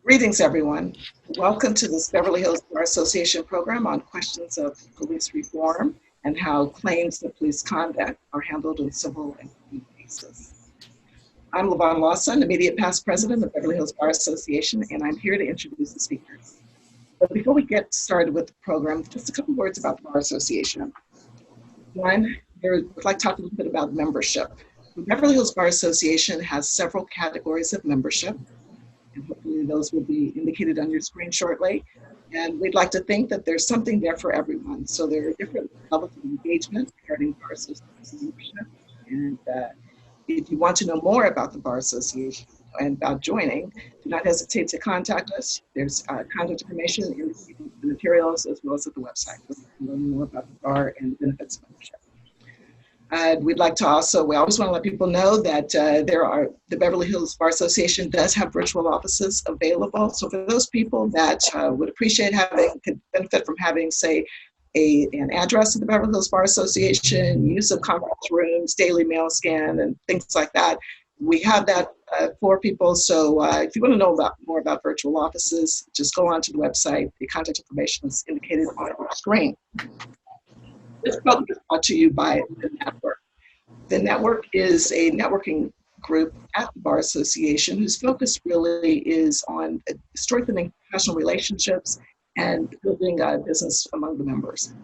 Greetings, everyone. Welcome to this Beverly Hills Bar Association program on questions of police reform and how claims of police conduct are handled in civil and criminal cases. I'm Levon Lawson, immediate past president of Beverly Hills Bar Association, and I'm here to introduce the speakers. But before we get started with the program, just a couple words about the Bar Association. One, I'd like to talk a little bit about membership. The Beverly Hills Bar Association has several categories of membership, and hopefully those will be indicated on your screen shortly. And we'd like to think that there's something there for everyone. So there are different levels of engagement regarding Bar Association membership. And if you want to know more about the Bar Association and about joining, do not hesitate to contact us. There's contact information in the materials as well as at the website. We'll learn more about the bar and the benefits of membership. We'd like to also, we always want to let people know that the Beverly Hills Bar Association does have virtual offices available. So for those people that would appreciate could benefit from having, say, an address of the Beverly Hills Bar Association, use of conference rooms, daily mail scan, and things like that, we have that for people. So if you want to know more about virtual offices, just go onto the website. The contact information is indicated on your screen. This program is brought to you by the network. The network is a networking group at the Bar Association whose focus really is on strengthening professional relationships and building a business among the members.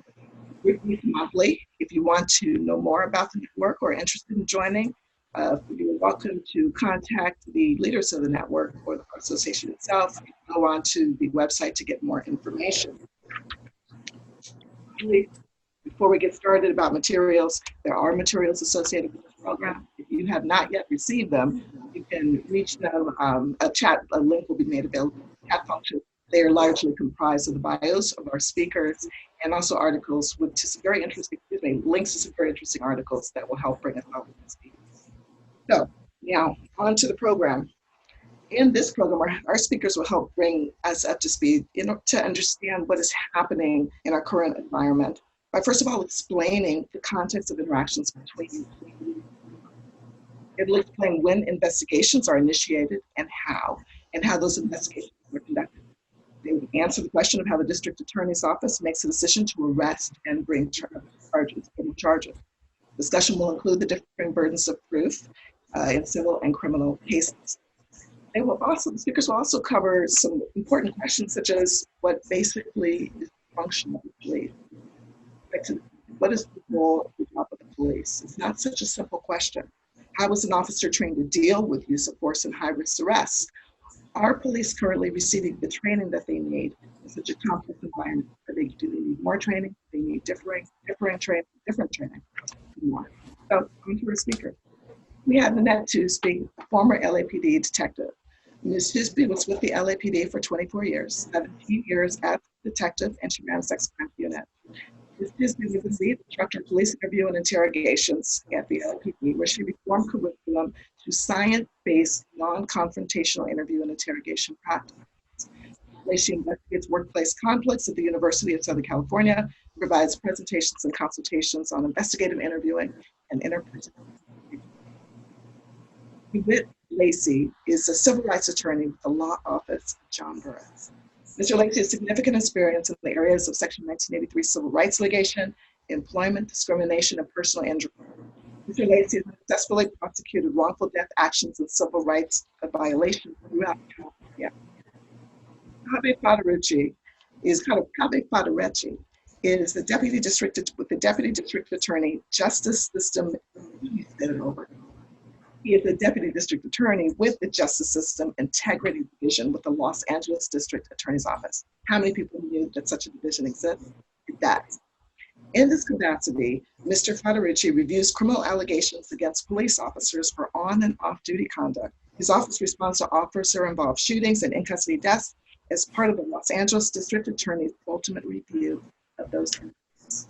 We meet monthly. If you want to know more about the network or are interested in joining, you're welcome to contact the leaders of the network or the Bar Association itself. Go on to the website to get more information. Before we get started about materials, there are materials associated with this program. If you have not yet received them, you can reach them. A link will be made available in the chat function. They are largely comprised of the bios of our speakers and also articles with some very interesting, links to some very interesting articles that will help bring us out with the speakers. So now on to the program. In this program, our speakers will help bring us up to speed to understand what is happening in our current environment by first of all explaining the context of interactions between. It will explain when investigations are initiated and how those investigations are conducted. They will answer the question of how the district attorney's office makes a decision to arrest and bring criminal charges. Discussion will include the differing burdens of proof in civil and criminal cases. The speakers will also cover some important questions such as what basically is the function of the police. What is the role of the job of the police? It's not such a simple question. How is an officer trained to deal with use of force in high-risk arrests? Are police currently receiving the training that they need in such a complex environment? Do they need more training? Do they need different training? More. So, on to our speaker. We have Nanette to speak, a former LAPD detective. Ms. Hisby was with the LAPD for 24 years, 17 years as a detective, and she ran a sex crime unit. Ms. Hisby was the lead instructor in police interview and interrogations at the LAPD, where she reformed curriculum to science-based, non-confrontational interview and interrogation practice. She investigates workplace conflicts at the University of Southern California, provides presentations and consultations on investigative interviewing and interpersonal. Whit Lacey is a civil rights attorney with the law office of John Burroughs. Mr. Lacey has significant experience in the areas of Section 1983 civil rights litigation, employment discrimination, and personal injury. Mr. Lacey has successfully prosecuted wrongful death actions and civil rights violations throughout California. Kaveh Federucci is the deputy district attorney, justice system. He is the deputy district attorney with the Justice System Integrity Division with the Los Angeles District Attorney's Office. How many people knew that such a division exists? It does. In this capacity, Mr. Federucci reviews criminal allegations against police officers for on and off-duty conduct. His office responds to officer-involved shootings and in-custody deaths as part of the Los Angeles District Attorney's ultimate review of those cases.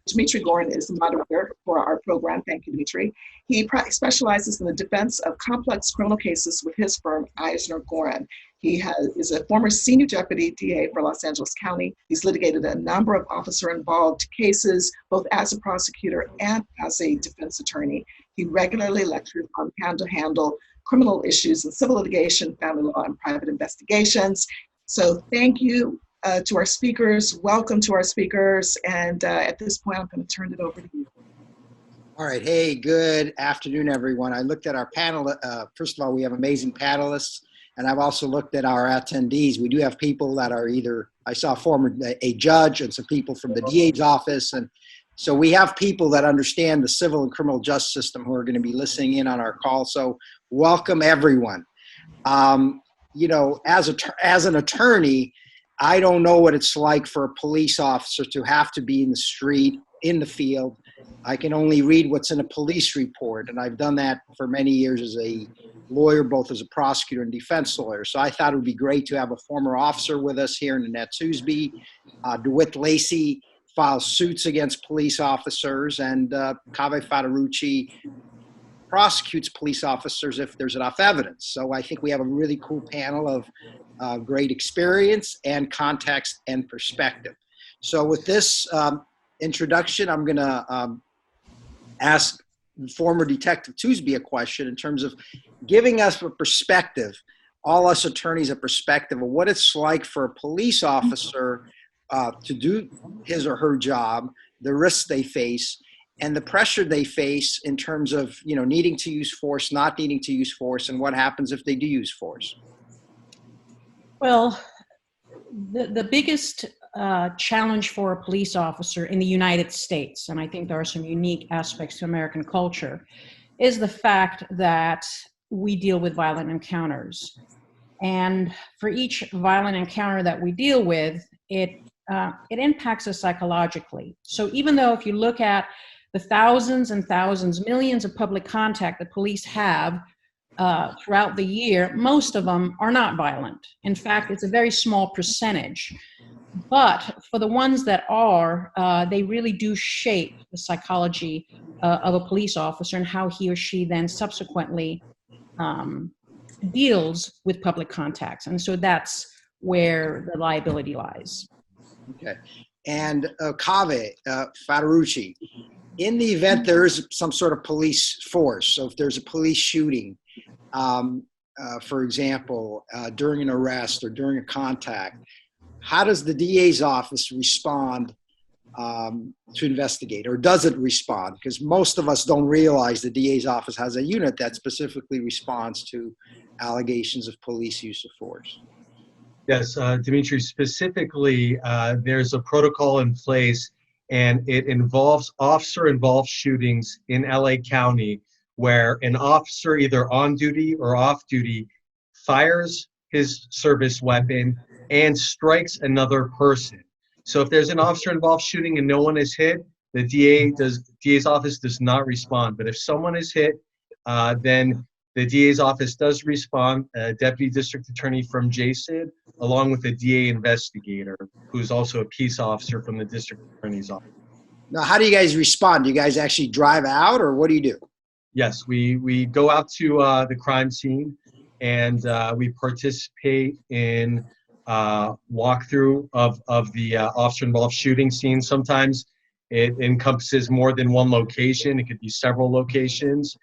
Dimitri Gorin is the moderator for our program. Thank you, Dimitri. He specializes in the defense of complex criminal cases with his firm, Eisner Gorin. He is a former senior deputy DA for Los Angeles County. He's litigated a number of officer-involved cases, both as a prosecutor and as a defense attorney. He regularly lectures on how to handle criminal issues in civil litigation, family law, and private investigations. So thank you to our speakers. Welcome to our speakers. And at this point, I'm going to turn it over to you. All right. Hey, good afternoon, everyone. I looked at our panel. First of all, we have amazing panelists. And I've also looked at our attendees. We do have people that are either, I saw a judge and some people from the DA's office. And so we have people that understand the civil and criminal justice system who are going to be listening in on our call. So welcome, everyone. You know, as an attorney, I don't know what it's like for a police officer to have to be in the street, in the field. I can only read what's in a police report, and I've done that for many years as a lawyer, both as a prosecutor and defense lawyer. So I thought it would be great to have a former officer with us here, Nanette Soosby. DeWitt Lacey files suits against police officers, and Kaveh Fadarucci prosecutes police officers if there's enough evidence. So I think we have a really cool panel of great experience and context and perspective. So with this introduction, I'm going to ask former Detective Soosby a question in terms of giving us a perspective, all us attorneys a perspective of what it's like for a police officer to do his or her job, the risks they face, and the pressure they face in terms of, you know, needing to use force, not needing to use force, and what happens if they do use force. Well, the biggest challenge for a police officer in the United States, and I think there are some unique aspects to American culture, is the fact that we deal with violent encounters. And for each violent encounter that we deal with, it impacts us psychologically. So even though if you look at the thousands and thousands, millions of public contact that police have throughout the year, most of them are not violent. In fact, it's a very small percentage. But for the ones that are, they really do shape the psychology of a police officer and how he or she then subsequently deals with public contacts. And so that's where the liability lies. Okay. And Kaveh Fadarucci, in the event there is some sort of police force, so if there's a police shooting, for example, during an arrest or during a contact, how does the DA's office respond to investigate, or does it respond? Because most of us don't realize the DA's office has a unit that specifically responds to allegations of police use of force. Yes, Dimitri, specifically, there's a protocol in place, and it involves officer-involved shootings in LA County, where an officer, either on duty or off duty, fires his service weapon and strikes another person. So if there's an officer-involved shooting and no one is hit, the DA's office does not respond. But if someone is hit, then the DA's office does respond, a deputy district attorney from JSID, along with a DA investigator, who's also a peace officer from the district attorney's office. Now, how do you guys respond? Do you guys actually drive out, or what do you do? Yes, we go out to the crime scene, and we participate in walkthrough of the officer-involved shooting scene. Sometimes it encompasses more than one location. It could be several locations.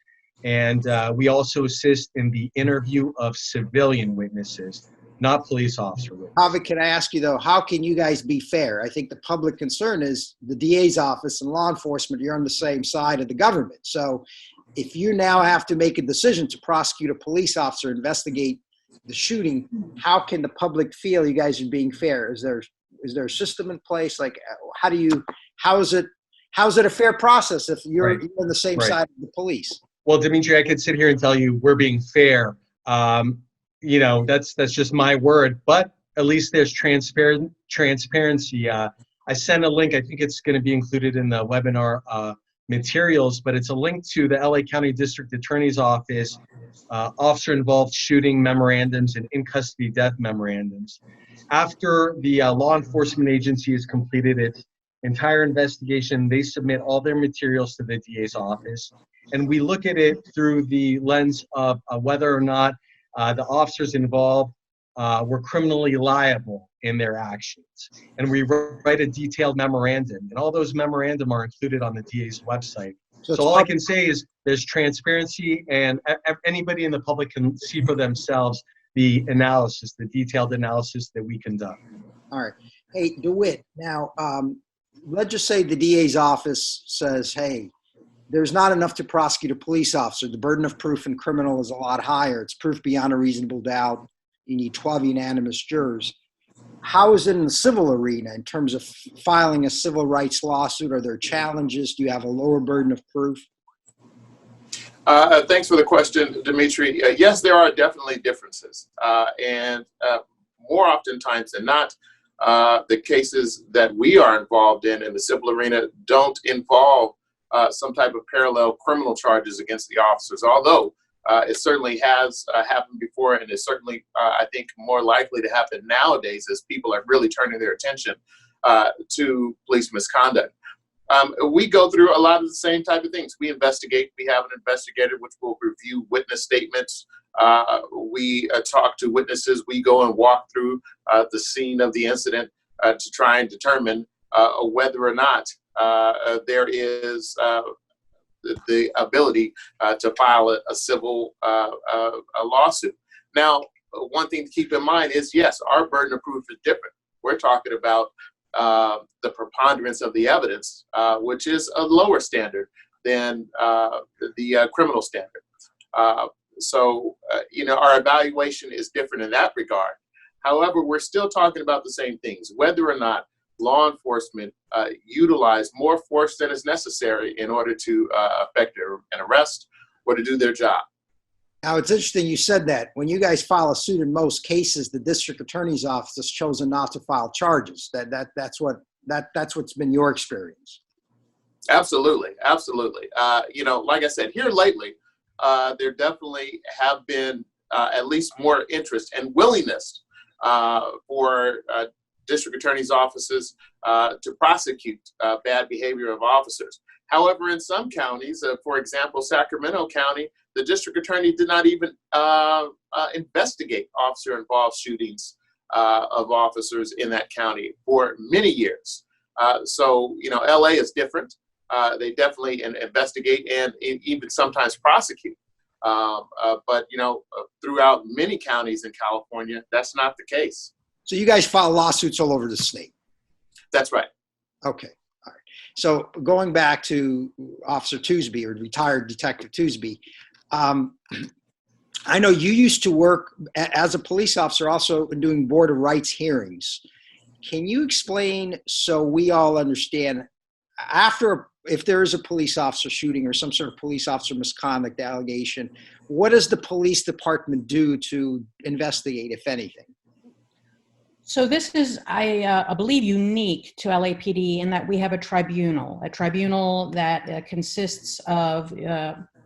And we also assist in the interview of civilian witnesses, not police officer witnesses. Kaveh, can I ask you, though, how can you guys be fair? I think the public concern is the DA's office and law enforcement, you're on the same side of the government. So if you now have to make a decision to prosecute a police officer, investigate the shooting, how can the public feel you guys are being fair? Is there a system in place? Like, how is it a fair process if you're on the same side of the police? Well, Dimitri, I could sit here and tell you we're being fair. You know, that's just my word, but at least there's transparency. I sent a link. I think it's going to be included in the webinar materials, but it's a link to the LA County District Attorney's Office, officer-involved shooting memorandums and in-custody death memorandums. After the law enforcement agency has completed its entire investigation. They submit all their materials to the DA's office, and we look at it through the lens of whether or not the officers involved were criminally liable in their actions. And we write a detailed memorandum, and all those memorandum are included on the DA's website. So all I can say is there's transparency, and anybody in the public can see for themselves the analysis, the detailed analysis that we conduct. All right. Hey, DeWitt, now, let's just say the DA's office says, hey, there's not enough to prosecute a police officer. The burden of proof in criminal is a lot higher. It's proof beyond a reasonable doubt. You need 12 unanimous jurors. How is it in the civil arena in terms of filing a civil rights lawsuit? Are there challenges? Do you have a lower burden of proof? Thanks for the question, Dimitri. Yes, there are definitely differences. And more oftentimes than not, the cases that we are involved in the civil arena don't involve some type of parallel criminal charges against the officers, although it certainly has happened before, and is certainly, I think, more likely to happen nowadays as people are really turning their attention to police misconduct. We go through a lot of the same type of things. We investigate. We have an investigator which will review witness statements. We talk to witnesses. We go and walk through the scene of the incident to try and determine whether or not there is the ability to file a civil lawsuit. Now, one thing to keep in mind is, yes, our burden of proof is different. We're talking about the preponderance of the evidence, which is a lower standard than the criminal standard. So, our evaluation is different in that regard. However, we're still talking about the same things, whether or not law enforcement utilize more force than is necessary in order to effect an arrest or to do their job. Now, it's interesting you said that. When you guys file a suit, in most cases, the district attorney's office has chosen not to file charges. That's what's been your experience. Absolutely. Like I said, here lately, there definitely have been at least more interest and willingness for district attorney's offices to prosecute bad behavior of officers. However, in some counties, for example, Sacramento County, the district attorney did not even investigate officer-involved shootings of officers in that county for many years. So, LA is different. They definitely investigate and even sometimes prosecute. But, throughout many counties in California, that's not the case. So you guys file lawsuits all over the state? That's right. Okay. All right. So going back to Officer Toosby, or retired Detective Toosby, I know you used to work as a police officer also doing Board of Rights hearings. Can you explain, so we all understand, if there is a police officer shooting or some sort of police officer misconduct allegation, what does the police department do to investigate, if anything? So this is, I believe, unique to LAPD in that we have a tribunal that consists of,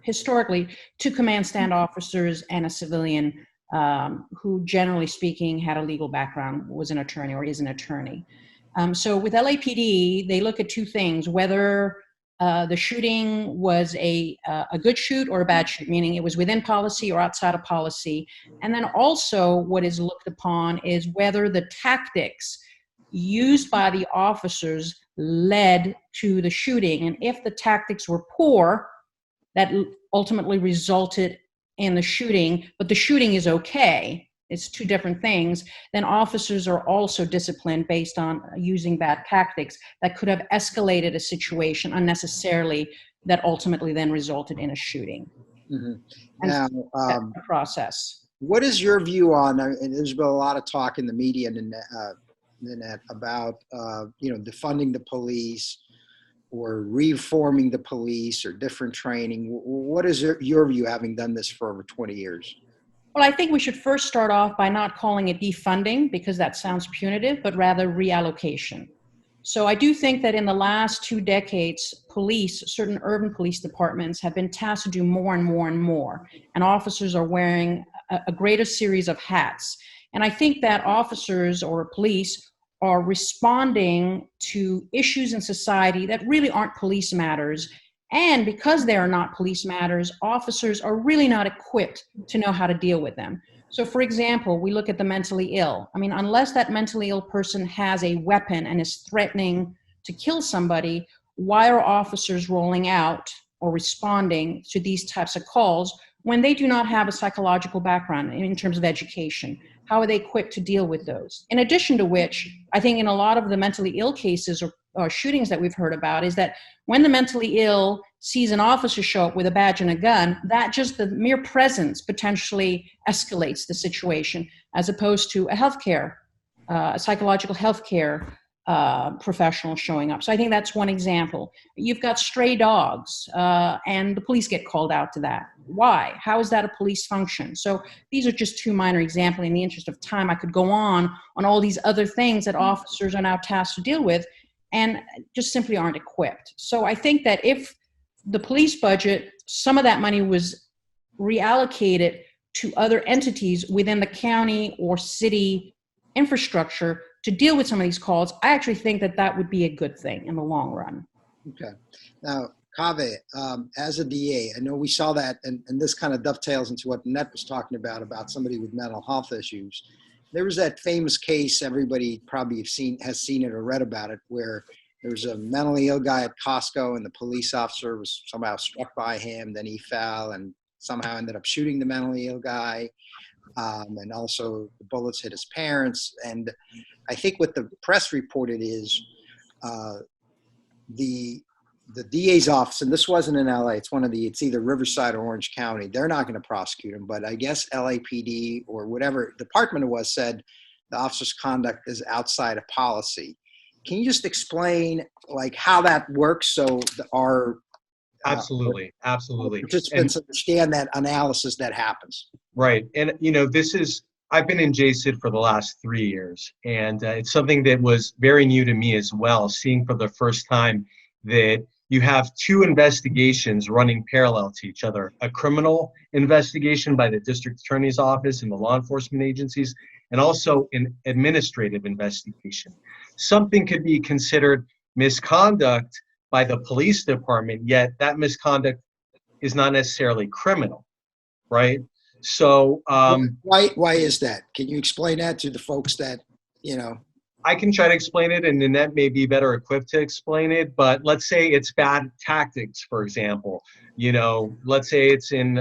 historically, 2 command stand officers and a civilian who, generally speaking, had a legal background, was an attorney or is an attorney. So with LAPD, they look at 2 things: whether the shooting was a good shoot or a bad shoot, meaning it was within policy or outside of policy. And then also what is looked upon is whether the tactics used by the officers led to the shooting. And if the tactics were poor, that ultimately resulted in the shooting, but the shooting is okay, it's 2 different things, then officers are also disciplined based on using bad tactics that could have escalated a situation unnecessarily that ultimately then resulted in a shooting. Mm-hmm. Now, the process. What is your view on, and there's been a lot of talk in the media and the net about, defunding the police or reforming the police or different training? What is your view, having done this for over 20 years? Well, I think we should first start off by not calling it defunding, because that sounds punitive, but rather reallocation. So I do think that in the last 2 decades, certain urban police departments have been tasked to do more and more and more, and officers are wearing a greater series of hats. And I think that officers or police are responding to issues in society that really aren't police matters. And because they are not police matters, officers are really not equipped to know how to deal with them. So for example, we look at the mentally ill. I mean, unless that mentally ill person has a weapon and is threatening to kill somebody, why are officers rolling out or responding to these types of calls when they do not have a psychological background in terms of education? How are they equipped to deal with those? In addition to which, I think in a lot of the mentally ill cases or shootings that we've heard about is that when the mentally ill sees an officer show up with a badge and a gun, that just the mere presence potentially escalates the situation, as opposed to a psychological healthcare professional showing up. So I think that's one example. You've got stray dogs, and the police get called out to that. Why? How is that a police function? So these are just two minor examples. In the interest of time, I could go on all these other things that officers are now tasked to deal with and just simply aren't equipped. So I think that if the police budget, some of that money was reallocated to other entities within the county or city infrastructure to deal with some of these calls, I actually think that that would be a good thing in the long run. Okay. Now, Kaveh, as a DA, I know we saw that, and this kind of dovetails into what Annette was talking about somebody with mental health issues. There was that famous case, everybody probably has seen it or read about it, where there was a mentally ill guy at Costco and the police officer was somehow struck by him, then he fell and somehow ended up shooting the mentally ill guy. And also the bullets hit his parents. And I think what the press reported is the DA's office, and this wasn't in LA, it's either Riverside or Orange County. They're not going to prosecute him, but I guess LAPD or whatever department it was said the officer's conduct is outside of policy. Can you just explain like how that works so our Absolutely. participants understand that analysis that happens? Right. And, I've been in JCID for the last 3 years, and it's something that was very new to me as well, seeing for the first time that you have two investigations running parallel to each other, a criminal investigation by the district attorney's office and the law enforcement agencies, and also an administrative investigation. Something could be considered misconduct by the police department, yet that misconduct is not necessarily criminal, right? So why is that? Can you explain that to the folks that, I can try to explain it, and Annette may be better equipped to explain it, but let's say it's bad tactics, for example. Let's say it's in,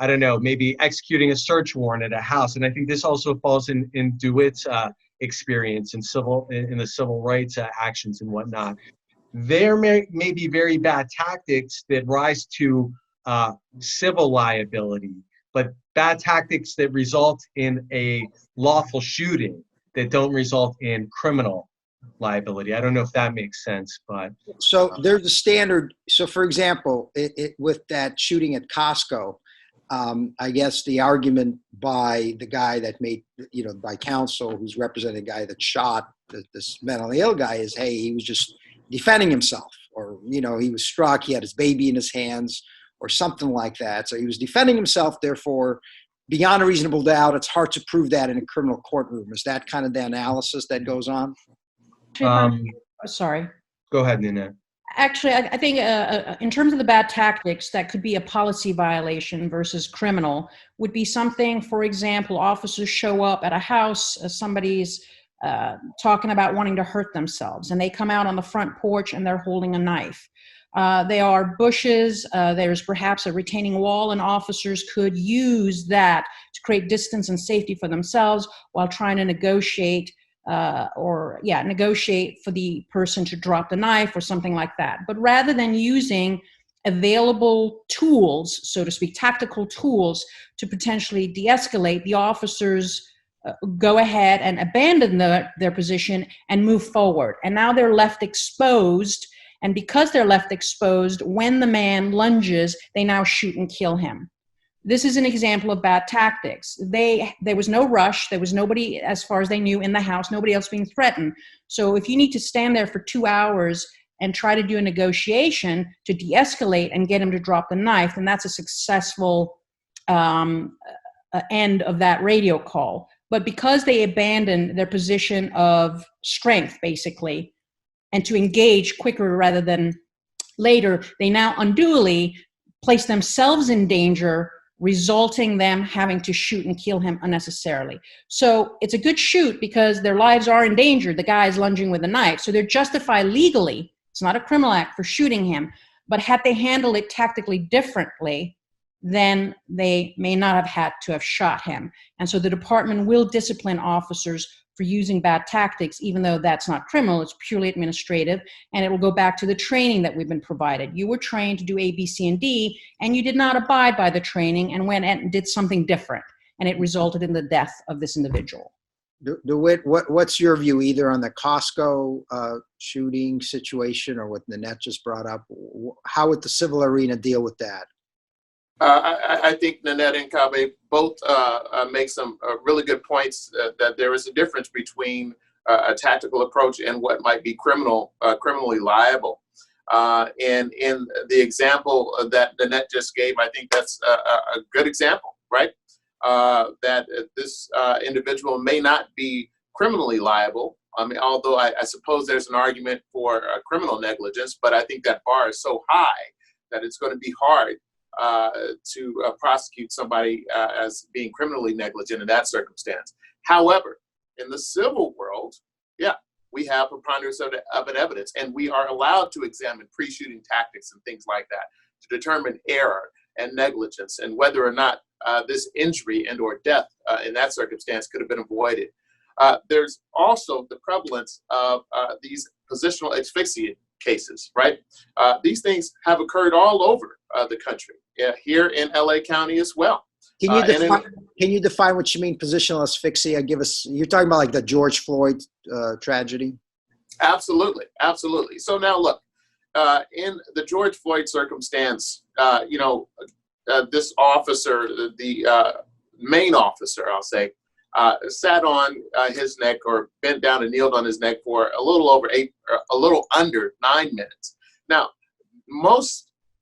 maybe executing a search warrant at a house. And I think this also falls in DeWitt's experience in the civil rights actions and whatnot. There may be very bad tactics that rise to civil liability, but bad tactics that result in a lawful shooting that don't result in criminal liability. I don't know if that makes sense, but. So there's a standard. So for example, with that shooting at Costco, I guess the argument by the guy that made, by counsel who's representing the guy that shot this mentally ill guy is, hey, he was just defending himself, or, he was struck, he had his baby in his hands or something like that. So he was defending himself, therefore, beyond a reasonable doubt, it's hard to prove that in a criminal courtroom. Is that kind of the analysis that goes on? Sorry. Go ahead, Nina. Actually, I think in terms of the bad tactics, that could be a policy violation versus criminal, would be something, for example, officers show up at a house, somebody's talking about wanting to hurt themselves, and they come out on the front porch and they're holding a knife. There are bushes, there's perhaps a retaining wall, and officers could use that to create distance and safety for themselves while trying to negotiate for the person to drop the knife or something like that. But rather than using available tools, so to speak, tactical tools to potentially de-escalate, the officers go ahead and abandon their position and move forward. And now they're left exposed. And because they're left exposed, when the man lunges, they now shoot and kill him. This is an example of bad tactics. There was no rush. There was nobody, as far as they knew, in the house, nobody else being threatened. So if you need to stand there for 2 hours and try to do a negotiation to de-escalate and get him to drop the knife, then that's a successful end of that radio call. But because they abandoned their position of strength, basically, and to engage quicker rather than later, they now unduly place themselves in danger, resulting them having to shoot and kill him unnecessarily. So it's a good shoot because their lives are in danger. The guy is lunging with a knife. So they're justified legally. It's not a criminal act for shooting him. But had they handled it tactically differently, then they may not have had to have shot him. And so the department will discipline officers for using bad tactics, even though that's not criminal, it's purely administrative, and it will go back to the training that we've been provided. You were trained to do A, B, C, and D, and you did not abide by the training and went and did something different, and it resulted in the death of this individual. DeWitt, what's your view either on the Costco shooting situation or what Nanette just brought up? How would the civil arena deal with that? I think Nanette and Kaveh both make some really good points that there is a difference between a tactical approach and what might be criminally liable. And in the example that Nanette just gave, I think that's a good example, right? That this individual may not be criminally liable. I mean, although I suppose there's an argument for criminal negligence, but I think that bar is so high that it's going to be hard to prosecute somebody as being criminally negligent in that circumstance. However, in the civil world, yeah, we have preponderance of an evidence, and we are allowed to examine pre-shooting tactics and things like that to determine error and negligence and whether or not this injury and or death in that circumstance could have been avoided. There's also the prevalence of these positional asphyxia cases, right? These things have occurred all over the country, here in LA County as well. Can you define what you mean, positional asphyxia? Give us, you're talking about like the George Floyd tragedy? Absolutely, absolutely. So now look, in the George Floyd circumstance, this officer, the main officer, I'll say, sat on his neck or bent down and kneeled on his neck for a little under 9 minutes. Now,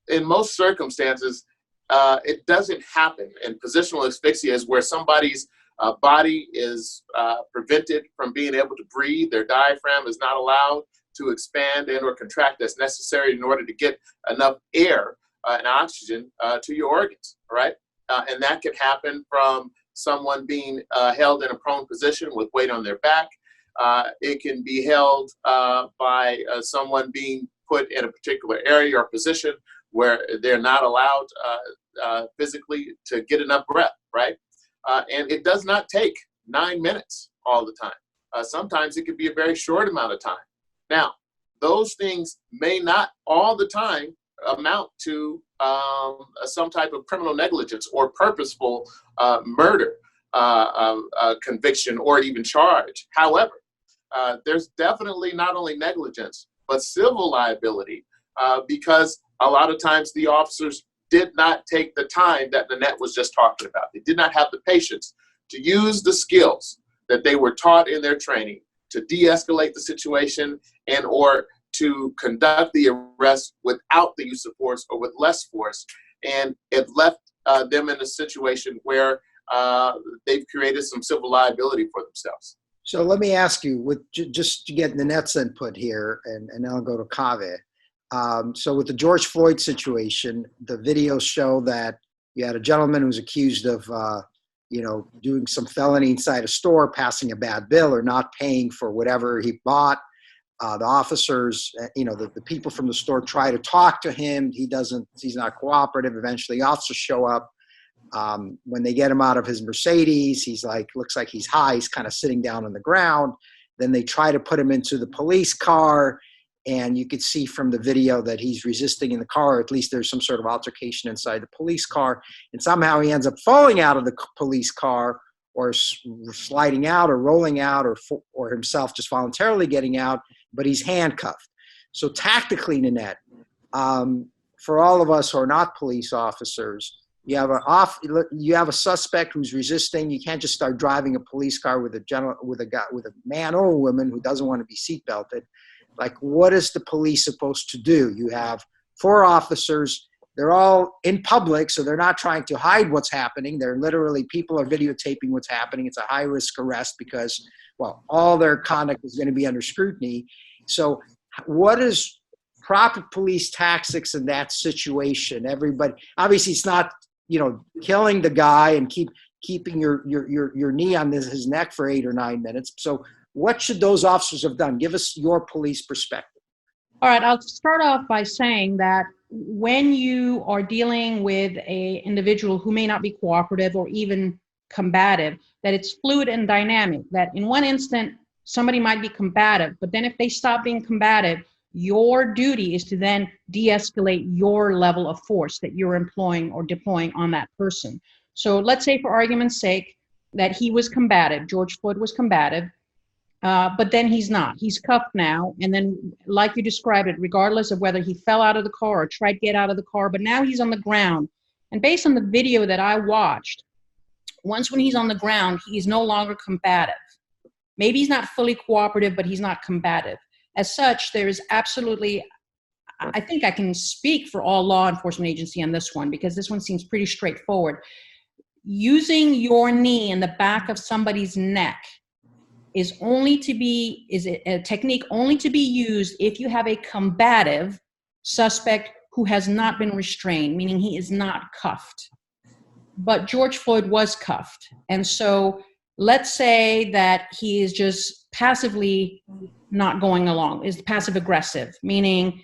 in most circumstances, it doesn't happen. And positional asphyxia is where somebody's body is prevented from being able to breathe. Their diaphragm is not allowed to expand and or contract as necessary in order to get enough air and oxygen to your organs, right? And that can happen from someone being held in a prone position with weight on their back. It can be held by someone being put in a particular area or position where they're not allowed physically to get enough breath, right? And it does not take 9 minutes all the time. Sometimes it could be a very short amount of time. Now, those things may not all the time amount to some type of criminal negligence or purposeful murder conviction or even charge. However, there's definitely not only negligence, but civil liability because a lot of times the officers did not take the time that Nanette was just talking about. They did not have the patience to use the skills that they were taught in their training to de-escalate the situation and or to conduct the arrest without the use of force or with less force. And it left them in a situation where they've created some civil liability for themselves. So let me ask you, just to get Nanette's input here, and then I'll go to Kaveh. So with the George Floyd situation, the videos show that you had a gentleman who was accused of, doing some felony inside a store, passing a bad bill or not paying for whatever he bought. The officers, the people from the store try to talk to him. He's not cooperative. Eventually officers show up. When they get him out of his Mercedes, looks like he's high. He's kind of sitting down on the ground. Then they try to put him into the police car. And you could see from the video that he's resisting in the car. At least there's some sort of altercation inside the police car. And somehow he ends up falling out of the police car or sliding out or rolling out or himself just voluntarily getting out, but he's handcuffed. So tactically, Nanette, for all of us who are not police officers, you have a suspect who's resisting. You can't just start driving a police car with a man or a woman who doesn't want to be seatbelted. Like, what is the police supposed to do? You have 4 officers. they're all in public, so they're not trying to hide what's happening. They're literally, people are videotaping what's happening. It's a high-risk arrest because, well, all their conduct is going to be under scrutiny. So what is proper police tactics in that situation? Everybody, obviously it's not, you know, killing the guy and keeping your knee on his neck for 8 or 9 minutes. So what should those officers have done? Give us your police perspective. All right, I'll start off by saying that when you are dealing with an individual who may not be cooperative or even combative, that it's fluid and dynamic, that in one instant, somebody might be combative, but then if they stop being combative, your duty is to then de-escalate your level of force that you're employing or deploying on that person. So let's say, for argument's sake, that he was combative, George Floyd was combative, but then he's not. He's cuffed now, and then, like you described it, regardless of whether he fell out of the car or tried to get out of the car, but now he's on the ground. And based on the video that I watched, once when he's on the ground, he's no longer combative. Maybe he's not fully cooperative, but he's not combative. As such, there is absolutely, I think I can speak for all law enforcement agency on this one, because this one seems pretty straightforward. Using your knee in the back of somebody's neck is a technique only to be used if you have a combative suspect who has not been restrained, meaning he is not cuffed. But George Floyd was cuffed. And so let's say that he is just passively not going along, is passive aggressive, meaning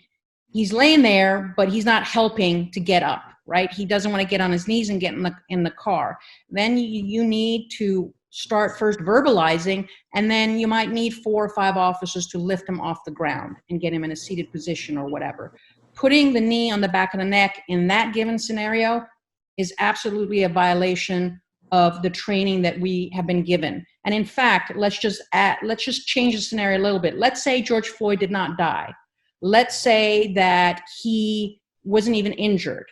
he's laying there, but he's not helping to get up, right? He doesn't want to get on his knees and get in the car. Then you need to start first verbalizing, and then you might need 4 or 5 officers to lift him off the ground and get him in a seated position or whatever. Putting the knee on the back of the neck in that given scenario is absolutely a violation of the training that we have been given. And in fact, let's just change the scenario a little bit. Let's say George Floyd did not die. Let's say that he wasn't even injured,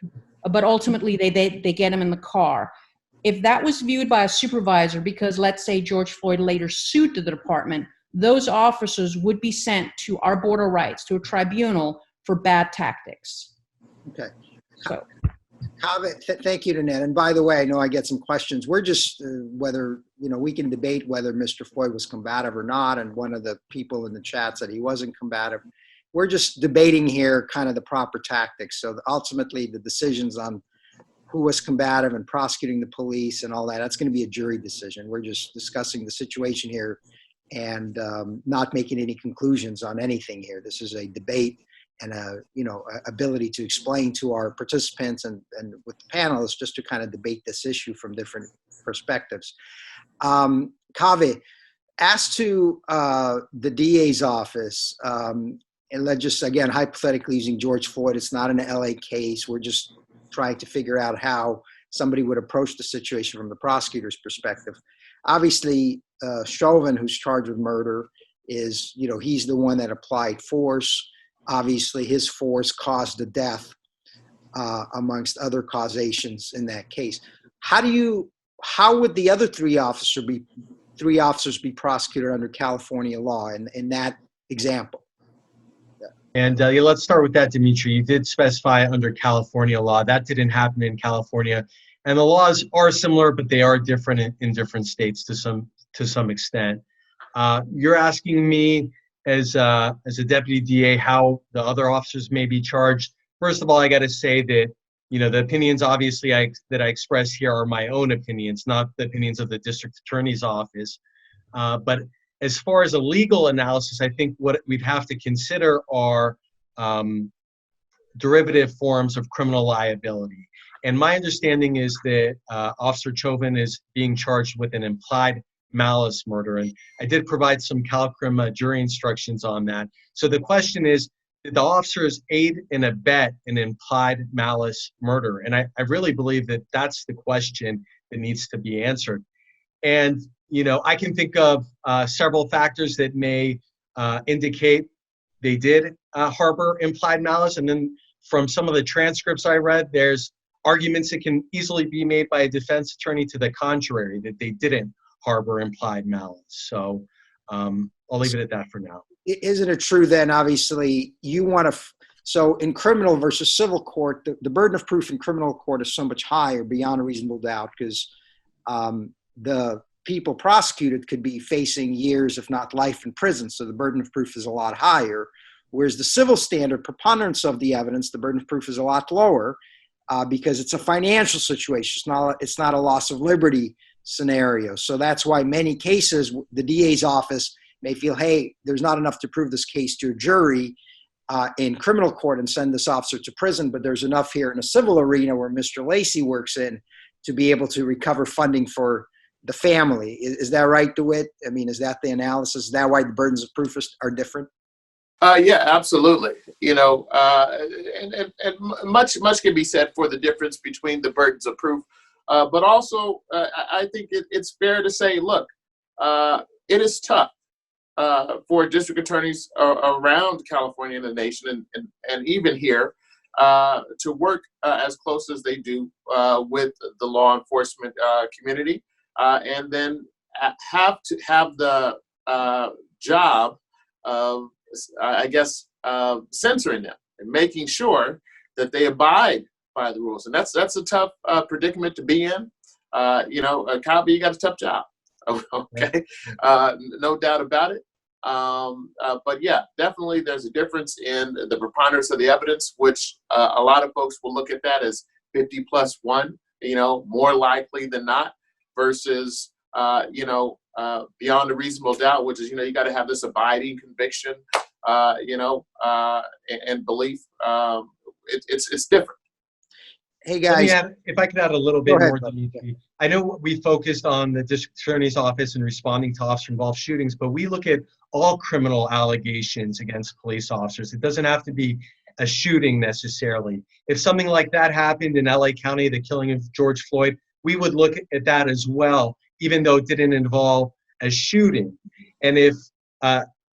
but ultimately they get him in the car. If that was viewed by a supervisor, because let's say George Floyd later sued the department, those officers would be sent to our Board of Rights, to a tribunal for bad tactics. Okay. So. Thank you, Danette. And by the way, I know I get some questions. We're just whether, you know, we can debate whether Mr. Floyd was combative or not. And one of the people in the chat said he wasn't combative. We're just debating here kind of the proper tactics. So ultimately the decisions on who was combative and prosecuting the police and all that, that's going to be a jury decision. We're just discussing the situation here and not making any conclusions on anything here. This is a debate and a, you know, ability to explain to our participants and with the panelists just to kind of debate this issue from different perspectives. Kaveh, as to the DA's office, and let's just, again, hypothetically using George Floyd, it's not an LA case. We're just trying to figure out how somebody would approach the situation from the prosecutor's perspective. Obviously, Chauvin, who's charged with murder, is, you know, he's the one that applied force. Obviously, his force caused the death, amongst other causations in that case. How would the other three officers be prosecuted under California law in that example? And yeah, let's start with that, Dimitri. You did specify under California law. That didn't happen in California. And the laws are similar, but they are different in different states to some extent. You're asking me as a deputy DA how the other officers may be charged. First of all, I got to say that, you know, the opinions obviously that I express here are my own opinions, not the opinions of the district attorney's office. But as far as a legal analysis, I think what we'd have to consider are derivative forms of criminal liability. And my understanding is that Officer Chauvin is being charged with an implied malice murder. And I did provide some CalCrim jury instructions on that. So the question is, did the officers aid and abet an implied malice murder? And I really believe that that's the question that needs to be answered. And, you know, I can think of several factors that may indicate they did harbor implied malice. And then from some of the transcripts I read, there's arguments that can easily be made by a defense attorney to the contrary, that they didn't harbor implied malice. So I'll leave it at that for now. Isn't it true then, obviously, you want to, So in criminal versus civil court, the burden of proof in criminal court is so much higher beyond a reasonable doubt because the people prosecuted could be facing years, if not life in prison. So the burden of proof is a lot higher. Whereas the civil standard, preponderance of the evidence, the burden of proof is a lot lower because it's a financial situation. It's not a loss of liberty scenario. So that's why many cases, the DA's office may feel, hey, there's not enough to prove this case to a jury in criminal court and send this officer to prison, but there's enough here in a civil arena where Mr. Lacey works in to be able to recover funding for the family. Is that right, DeWitt? I mean, is that the analysis? Is that why the burdens of proof are different? Yeah, absolutely. You know, and much can be said for the difference between the burdens of proof, but also I think it's fair to say, look, it is tough for district attorneys around California and the nation, and even here, to work as close as they do with the law enforcement community, and then have to have the job of, I guess, censoring them and making sure that they abide by the rules. And that's a tough predicament to be in. You know, Copy, you got a tough job. Okay, no doubt about it. But yeah, definitely there's a difference in the preponderance of the evidence, which a lot of folks will look at that as 50+1, you know, more likely than not, versus, you know, beyond a reasonable doubt, which is, you know, you got to have this abiding conviction, you know, and belief. It's different. Hey guys, if I could add a little bit ahead, more, Dimitri. I know we focused on the district attorney's office and responding to officer-involved shootings, but we look at all criminal allegations against police officers. It doesn't have to be a shooting necessarily. If something like that happened in LA County, the killing of George Floyd, we would look at that as well, even though it didn't involve a shooting. And if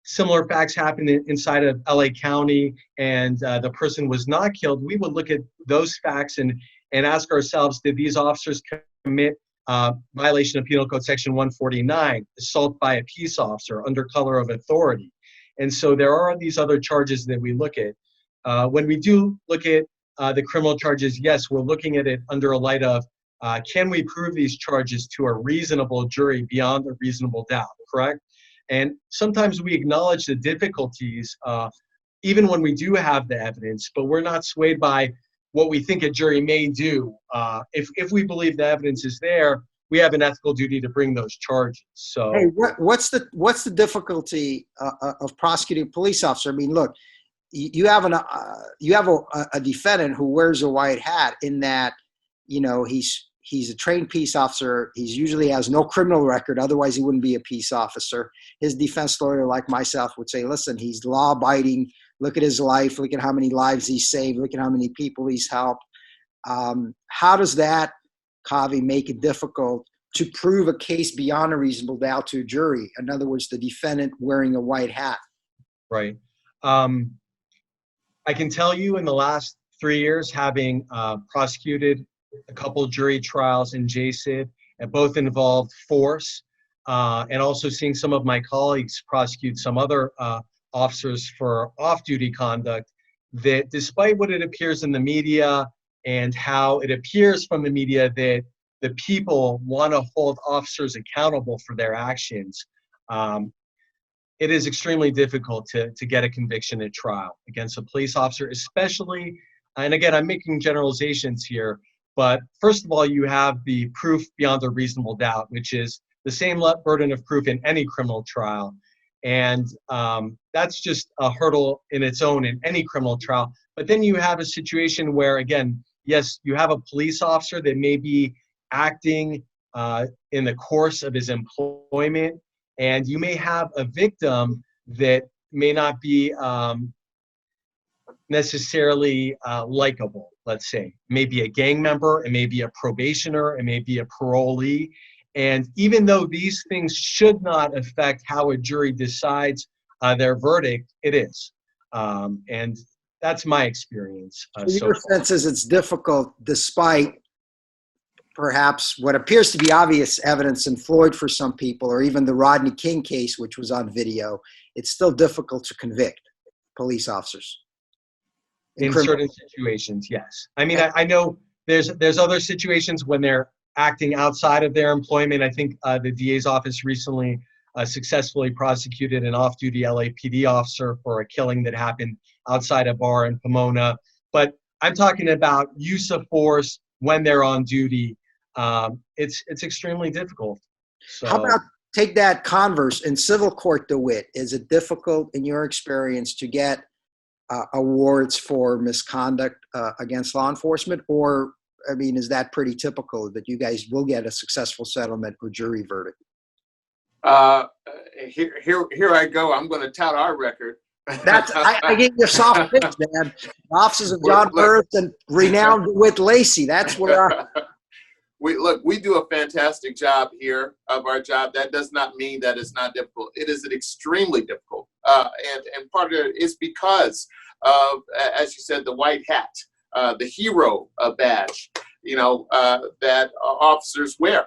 similar facts happened inside of LA County and the person was not killed, we would look at those facts and ask ourselves, did these officers commit violation of Penal Code Section 149, assault by a peace officer under color of authority? And so there are these other charges that we look at. When we do look at the criminal charges, yes, we're looking at it under a light of, can we prove these charges to a reasonable jury beyond a reasonable doubt, correct? And sometimes we acknowledge the difficulties, even when we do have the evidence, but we're not swayed by what we think a jury may do. If we believe the evidence is there, we have an ethical duty to bring those charges. So, hey, what's the difficulty of prosecuting a police officer? I mean, look, you have a defendant who wears a white hat in that, you know, he's a trained peace officer. He usually has no criminal record. Otherwise, he wouldn't be a peace officer. His defense lawyer, like myself, would say, listen, he's law-abiding. Look at his life. Look at how many lives he's saved. Look at how many people he's helped. How does that, Kavi, make it difficult to prove a case beyond a reasonable doubt to a jury? In other words, the defendant wearing a white hat. Right. I can tell you in the last 3 years, having prosecuted a couple jury trials in JCID, and both involved force, and also seeing some of my colleagues prosecute some other officers for off-duty conduct, that despite what it appears in the media and how it appears from the media that the people want to hold officers accountable for their actions, it is extremely difficult to get a conviction at trial against a police officer, especially, and again, I'm making generalizations here, but first of all, you have the proof beyond a reasonable doubt, which is the same burden of proof in any criminal trial. And that's just a hurdle in its own in any criminal trial. But then you have a situation where, again, yes, you have a police officer that may be acting in the course of his employment, and you may have a victim that may not be necessarily likable, let's say. It may be a gang member, it may be a probationer, it may be a parolee. And even though these things should not affect how a jury decides their verdict, it is. And that's my experience. Your sense is it's difficult, despite perhaps what appears to be obvious evidence in Floyd for some people, or even the Rodney King case, which was on video, it's still difficult to convict police officers. In certain situations, yes. I mean, I know there's other situations when they're acting outside of their employment. I think the DA's office recently successfully prosecuted an off-duty LAPD officer for a killing that happened outside a bar in Pomona. But I'm talking about use of force when they're on duty. It's extremely difficult. So, how about take that converse in civil court, DeWitt? Is it difficult in your experience to get awards for misconduct against law enforcement? Or, I mean, is that pretty typical that you guys will get a successful settlement or jury verdict? Here I go. I'm going to tout our record. I gave you a soft pitch, man. The offices of John Burris and renowned DeWitt Lacey. That's where we do a fantastic job here of our job. That does not mean that it's not difficult. It is extremely difficult. And part of it is because of, as you said, the white hat, the hero badge, that officers wear.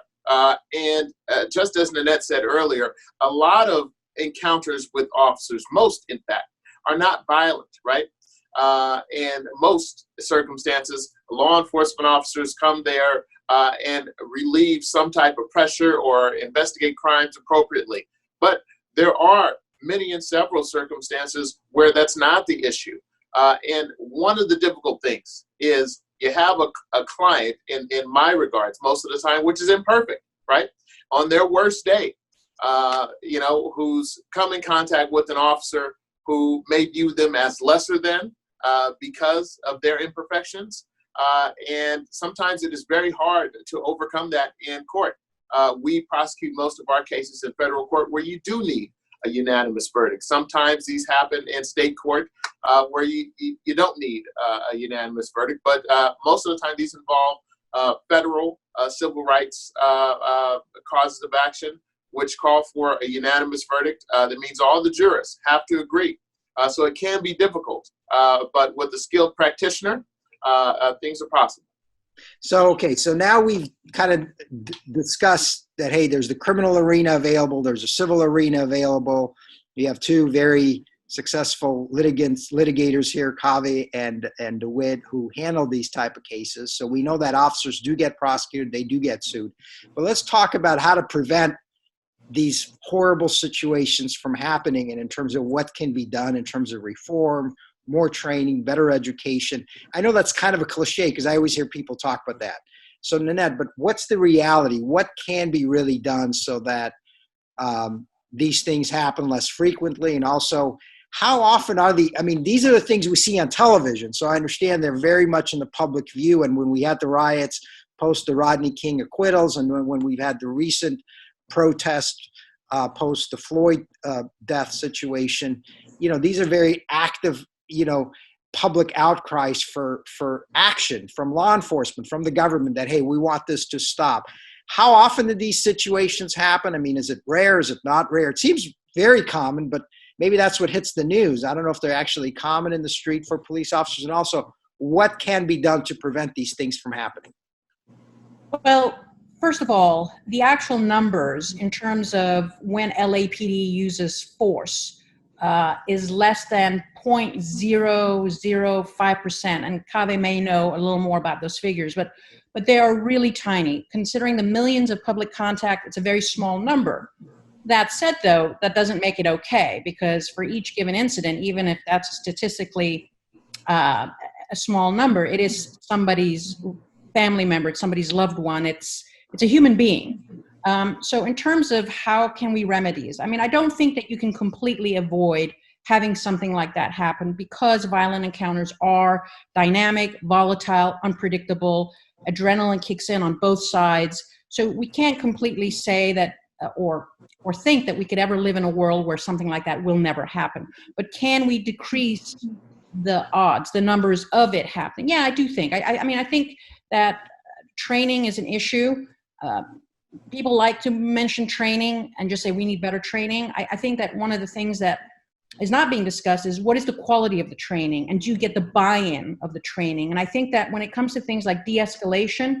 And just as Nanette said earlier, a lot of encounters with officers, most in fact, are not violent, right? And most circumstances, law enforcement officers come there and relieve some type of pressure or investigate crimes appropriately. But there are many and several circumstances where that's not the issue. And one of the difficult things is you have a client, in my regards, most of the time, which is imperfect, right? On their worst day, who's come in contact with an officer who may view them as lesser than because of their imperfections. And sometimes it is very hard to overcome that in court. We prosecute most of our cases in federal court where you do need a unanimous verdict. Sometimes these happen in state court where you don't need a unanimous verdict, but most of the time these involve federal civil rights causes of action, which call for a unanimous verdict. That means all the jurors have to agree. So it can be difficult, but with a skilled practitioner, things are possible. So, okay, so now we've kind of discussed that, hey, there's the criminal arena available, there's a civil arena available. You have two very successful litigators here, Cave and DeWitt, who handle these type of cases. So we know that officers do get prosecuted, they do get sued. But let's talk about how to prevent these horrible situations from happening, and in terms of what can be done in terms of reform, more training, better education. I know that's kind of a cliche because I always hear people talk about that. So Nanette, but what's the reality? What can be really done so that these things happen less frequently? And also, how often are these are the things we see on television. So I understand they're very much in the public view. And when we had the riots post the Rodney King acquittals, and when we've had the recent protest post the Floyd death situation, these are very active, public outcries for action from law enforcement, from the government that, hey, we want this to stop. How often do these situations happen? I mean, is it rare? Is it not rare? It seems very common, but maybe that's what hits the news. I don't know if they're actually common in the street for police officers. And also, what can be done to prevent these things from happening? Well, first of all, the actual numbers in terms of when LAPD uses force is less than 0.005%. And Cave may know a little more about those figures, but they are really tiny. Considering the millions of public contact, it's a very small number. That said, though, that doesn't make it okay, because for each given incident, even if that's statistically a small number, it is somebody's family member, it's somebody's loved one, it's a human being. So in terms of how can we remedy this, I don't think that you can completely avoid having something like that happen, because violent encounters are dynamic, volatile, unpredictable. Adrenaline kicks in on both sides. So we can't completely say that or think that we could ever live in a world where something like that will never happen. But can we decrease the odds, the numbers of it happening? Yeah, I do think. I think that training is an issue. People like to mention training and just say we need better training. I think that one of the things that is not being discussed is what is the quality of the training, and do you get the buy-in of the training? And I think that when it comes to things like de-escalation,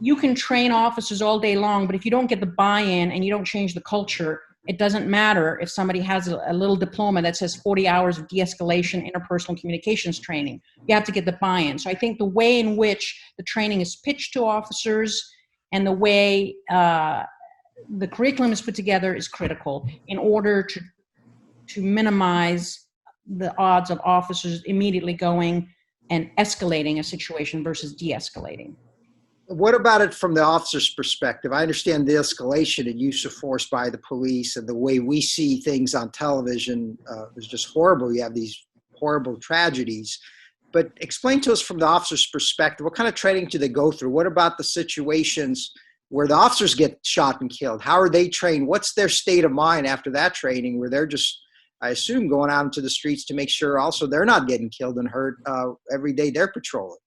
you can train officers all day long, but if you don't get the buy-in and you don't change the culture, It doesn't matter if somebody has a little diploma that says 40 hours of de-escalation interpersonal communications training. You have to get the buy-in. So I think the way in which the training is pitched to officers and the way the curriculum is put together is critical in order to minimize the odds of officers immediately going and escalating a situation versus de-escalating. What about it from the officer's perspective? I understand the escalation and use of force by the police, and the way we see things on television is just horrible. You have these horrible tragedies. But explain to us from the officer's perspective, what kind of training do they go through? What about the situations where the officers get shot and killed? How are they trained? What's their state of mind after that training, where they're just, I assume, going out into the streets to make sure also they're not getting killed and hurt every day they're patrolling?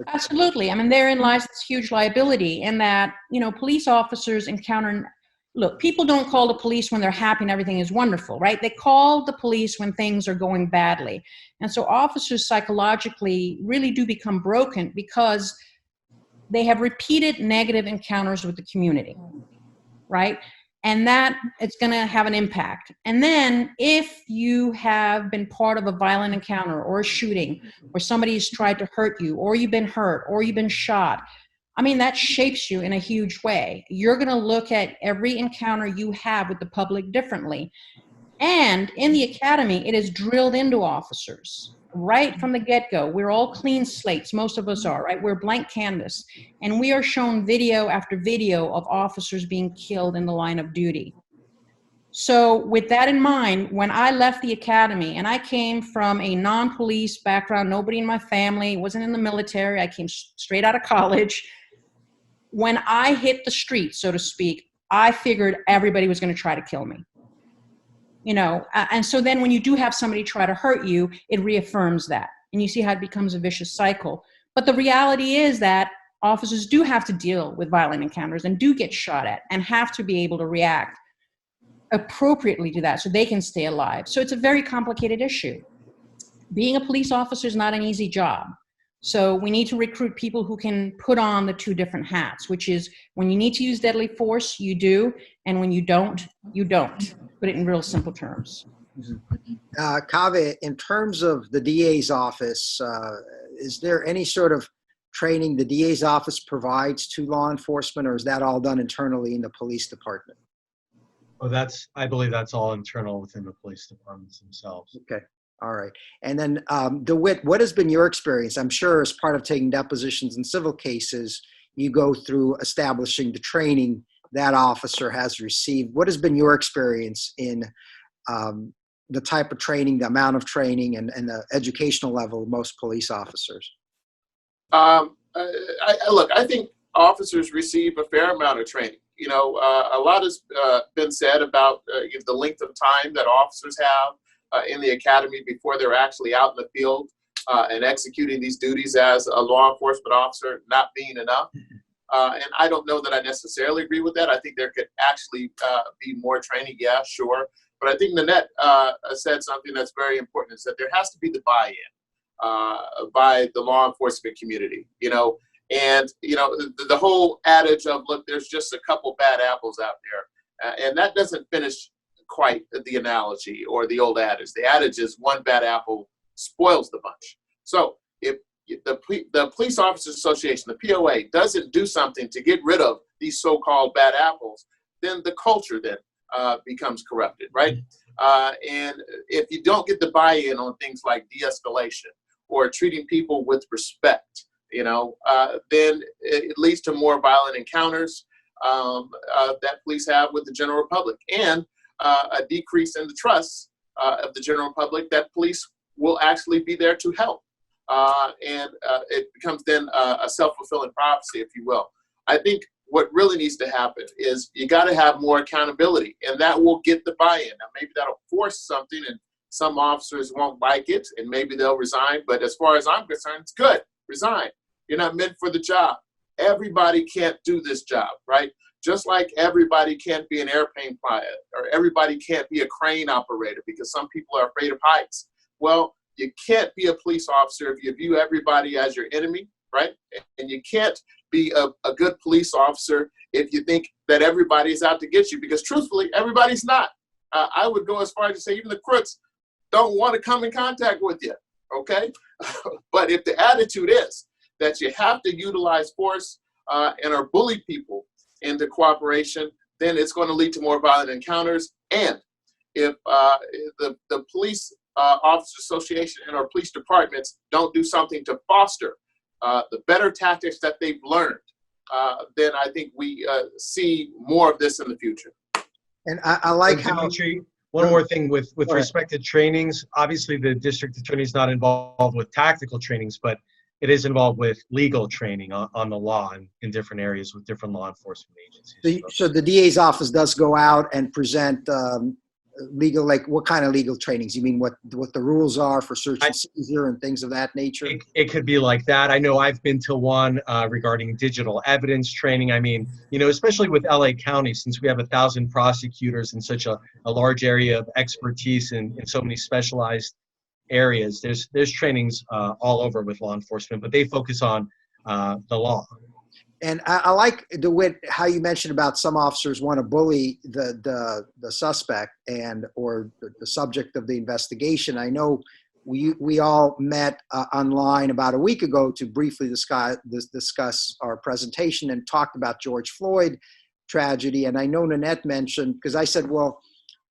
Absolutely. I mean, therein lies this huge liability in that, you know, police officers encounter, look, people don't call the police when they're happy and everything is wonderful, right? They call the police when things are going badly. And so officers psychologically really do become broken because they have repeated negative encounters with the community, right? And that it's going to have an impact. And then if you have been part of a violent encounter or a shooting, or somebody's tried to hurt you, or you've been hurt, or you've been shot, I mean, that shapes you in a huge way. You're going to look at every encounter you have with the public differently. And in the academy, it is drilled into officers right from the get-go. We're all clean slates. Most of us are, right? We're blank canvas. And we are shown video after video of officers being killed in the line of duty. So with that in mind, when I left the academy, and I came from a non-police background, nobody in my family, wasn't in the military, I came straight out of college. When I hit the street, so to speak, I figured everybody was going to try to kill me. You know, and so then when you do have somebody try to hurt you, it reaffirms that. And you see how it becomes a vicious cycle. But the reality is that officers do have to deal with violent encounters and do get shot at and have to be able to react appropriately to that so they can stay alive. So it's a very complicated issue. Being a police officer is not an easy job. So we need to recruit people who can put on the two different hats, which is when you need to use deadly force, you do. And when you don't, you don't. Put it in real simple terms. Kaveh, in terms of the DA's office, is there any sort of training the DA's office provides to law enforcement, or is that all done internally in the police department? Well, I believe that's all internal within the police departments themselves. Okay. All right. And then DeWitt, what has been your experience? I'm sure as part of taking depositions in civil cases, you go through establishing the training that officer has received. What has been your experience in the type of training, the amount of training, and the educational level of most police officers? Look, I think officers receive a fair amount of training. You know, a lot has been said about the length of time that officers have in the academy before they're actually out in the field and executing these duties as a law enforcement officer not being enough. And I don't know that I necessarily agree with that. I think there could actually be more training. Yeah, sure. But I think Nanette said something that's very important, is that there has to be the buy-in by the law enforcement community, you know. And, you know, the whole adage of, look, there's just a couple bad apples out there. And that doesn't finish quite the analogy or the old adage. The adage is one bad apple spoils the bunch. So if the Police Officers Association, the POA, doesn't do something to get rid of these so-called bad apples, then the culture then becomes corrupted, right? And if you don't get the buy-in on things like de-escalation or treating people with respect, you know, then it leads to more violent encounters that police have with the general public, and a decrease in the trust of the general public that police will actually be there to help. And it becomes then a self-fulfilling prophecy, if you will. I think what really needs to happen is you got to have more accountability, and that will get the buy-in. Now, maybe that'll force something, and some officers won't like it, and maybe they'll resign. But as far as I'm concerned, it's good. Resign. You're not meant for the job. Everybody can't do this job, right? Just like everybody can't be an airplane pilot, or everybody can't be a crane operator because some people are afraid of heights. Well, you can't be a police officer if you view everybody as your enemy, right? And you can't be a good police officer if you think that everybody is out to get you, because truthfully, everybody's not. I would go as far as to say even the crooks don't want to come in contact with you, okay? But if the attitude is that you have to utilize force and or bully people into cooperation, then it's going to lead to more violent encounters. And if the police officer association and our police departments don't do something to foster the better tactics that they've learned, then I think we see more of this in the future. And I like how, Dimitri, one more thing with respect to trainings. Obviously, the district attorney is not involved with tactical trainings, but it is involved with legal training on the law in different areas with different law enforcement agencies. so the DA's office does go out and present legal, like what kind of legal trainings? You mean what the rules are for search and seizure and things of that nature? It could be like that. I know I've been to one regarding digital evidence training. I mean, you know, especially with LA County, since we have 1,000 prosecutors in such a large area of expertise in so many specialized areas, there's trainings all over with law enforcement, but they focus on the law. And I like the way how you mentioned about some officers want to bully the suspect or the subject of the investigation. I know we all met online about a week ago to briefly discuss our presentation and talked about George Floyd tragedy. And I know Nanette mentioned, because I said, well,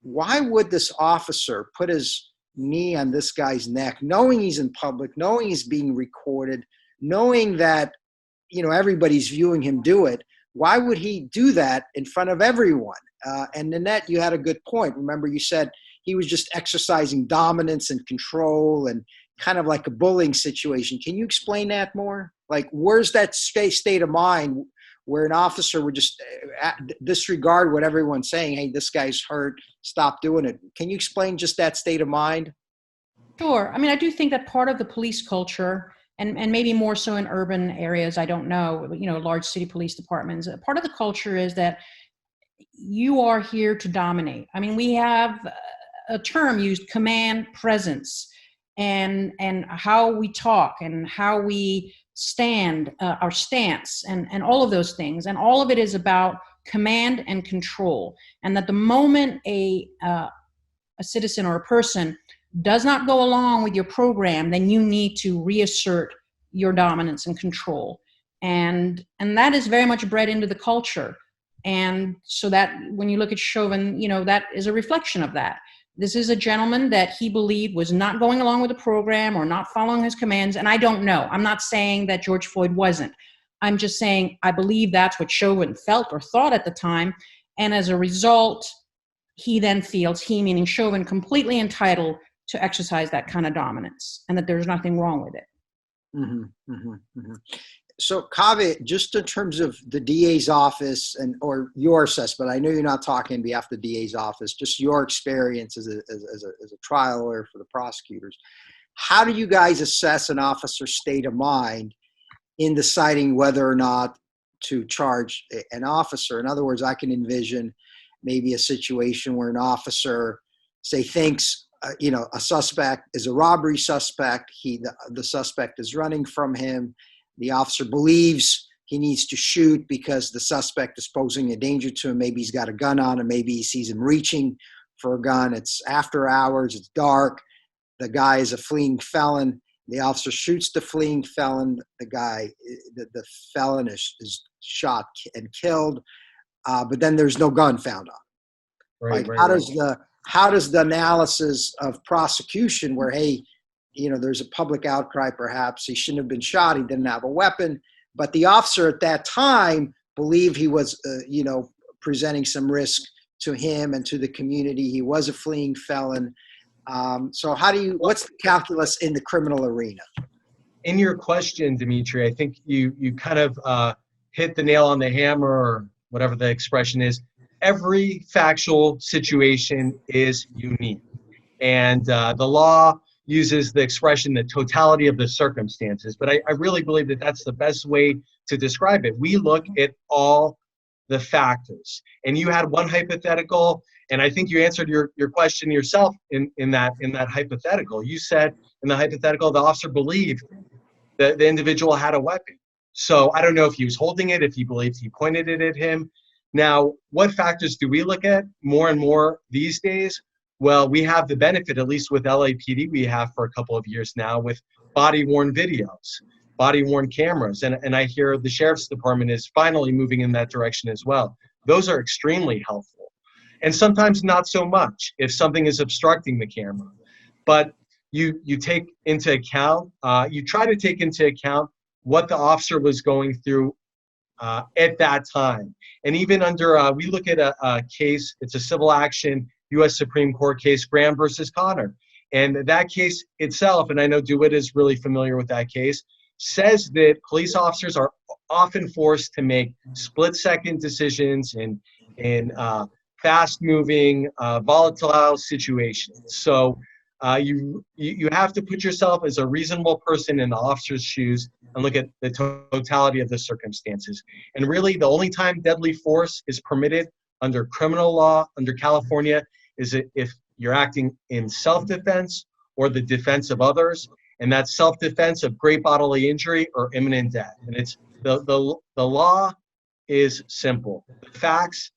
why would this officer put his knee on this guy's neck, knowing he's in public, knowing he's being recorded, knowing that, you know, everybody's viewing him do it? Why would he do that in front of everyone? And Nanette, you had a good point. Remember, you said he was just exercising dominance and control and kind of like a bullying situation. Can you explain that more? Like, where's that state of mind where an officer would just disregard what everyone's saying? Hey, this guy's hurt, stop doing it. Can you explain just that state of mind? Sure. I mean, I do think that part of the police culture, and maybe more so in urban areas, I don't know, you know, large city police departments, part of the culture is that you are here to dominate. I mean, we have a term used, command presence, and how we talk and how we stand, our stance, and all of those things. And all of it is about command and control. And that the moment a citizen or a person does not go along with your program, then you need to reassert your dominance and control. And that is very much bred into the culture. And so that when you look at Chauvin, you know, that is a reflection of that. This is a gentleman that he believed was not going along with the program or not following his commands. And I don't know. I'm not saying that George Floyd wasn't. I'm just saying I believe that's what Chauvin felt or thought at the time. And as a result, he then feels, he meaning Chauvin, completely entitled to exercise that kind of dominance, and that there's nothing wrong with it. Mm-hmm, mm-hmm, mm-hmm. So, Kaveh, just in terms of the DA's office or your assessment, I know you're not talking on behalf of the DA's office, just your experience as a trial lawyer for the prosecutors. How do you guys assess an officer's state of mind in deciding whether or not to charge an officer? In other words, I can envision maybe a situation where an officer, say, thinks you know, a suspect is a robbery suspect. The suspect is running from him. The officer believes he needs to shoot because the suspect is posing a danger to him. Maybe he's got a gun on him. Maybe he sees him reaching for a gun. It's after hours. It's dark. The guy is a fleeing felon. The officer shoots the fleeing felon. The felon is shot and killed. But then there's no gun found on him. Right, how does the analysis of prosecution where, hey, you know, there's a public outcry, perhaps he shouldn't have been shot, he didn't have a weapon, but the officer at that time believed he was, you know, presenting some risk to him and to the community. He was a fleeing felon. So what's the calculus in the criminal arena? In your question, Dimitri, I think you kind of hit the nail on the hammer, or whatever the expression is. Every factual situation is unique. And the law uses the expression, the totality of the circumstances. But I really believe that that's the best way to describe it. We look at all the factors. And you had one hypothetical, and I think you answered your question yourself in that hypothetical. You said in the hypothetical, the officer believed that the individual had a weapon. So I don't know if he was holding it, if he believed he pointed it at him. Now, what factors do we look at more and more these days? Well, we have the benefit, at least with LAPD, we have for a couple of years now, with body-worn videos, body-worn cameras. And I hear the Sheriff's Department is finally moving in that direction as well. Those are extremely helpful. And sometimes not so much if something is obstructing the camera. But you take into account, you try to take into account what the officer was going through at that time. And even under, we look at a case, it's a civil action, U.S. Supreme Court case, Graham versus Connor. And that case itself, and I know DeWitt is really familiar with that case, says that police officers are often forced to make split-second decisions in fast-moving, volatile situations. So you have to put yourself as a reasonable person in the officer's shoes and look at the totality of the circumstances. And really, the only time deadly force is permitted under criminal law, under California, is if you're acting in self-defense or the defense of others, and that's self-defense of great bodily injury or imminent death. And it's the law is simple. The facts